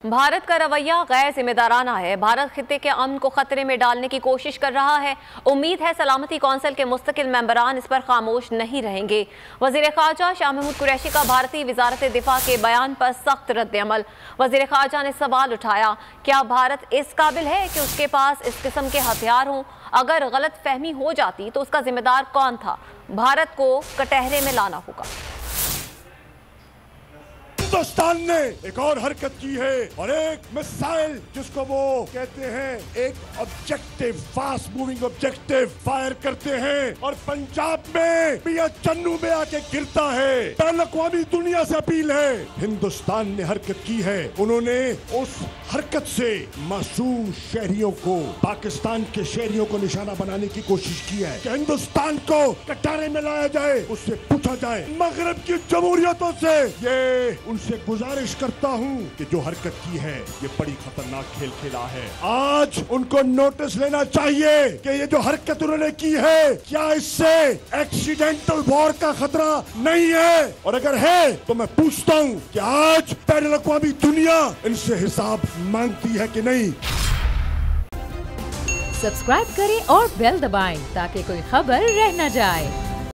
भारत का रवैया गैर जिम्मेदाराना है। भारत खित्ते के अमन को खतरे में डालने की कोशिश कर रहा है। उम्मीद है सलामती कौंसिल के मुस्तकिल मेंबरान इस पर खामोश नहीं रहेंगे। वजीर ख़ारजा शाह महमूद कुरैशी का भारतीय वजारत दिफा के बयान पर सख्त रद्द-ए-अमल। वजीर ख़ारजा ने सवाल उठाया, क्या भारत इस काबिल है कि उसके पास इस किस्म के हथियार हों? अगर गलत फहमी हो जाती तो उसका जिम्मेदार कौन था? भारत को कटहरे में लाना होगा। हिंदुस्तान ने एक और हरकत की है और एक मिसाइल जिसको वो कहते हैं एक objective, fast moving objective fire करते हैं और पंजाब में पिया चन्नू में आके गिरता है। बैनुल-अक़वामी दुनिया से अपील है, हिंदुस्तान ने हरकत की है। उन्होंने उस हरकत से मासूम शहरियों को, पाकिस्तान के शहरियों को निशाना बनाने की कोशिश की है कि हिंदुस्तान को कटारे में लाया जाए, उससे पूछा जाए। मगरब की जमहूरियतों से ये उनसे गुजारिश करता हूं कि जो हरकत की है ये बड़ी खतरनाक खेल खेला है। आज उनको नोटिस लेना चाहिए कि ये जो हरकत उन्होंने की है, क्या इससे एक्सीडेंटल वॉर का खतरा नहीं है? और अगर है तो मैं पूछता हूं कि आज बैनुल-अक़वामी दुनिया इनसे हिसाब मांगती है कि नहीं। सब्सक्राइब करें और बेल दबाएं ताकि कोई खबर रह न जाए।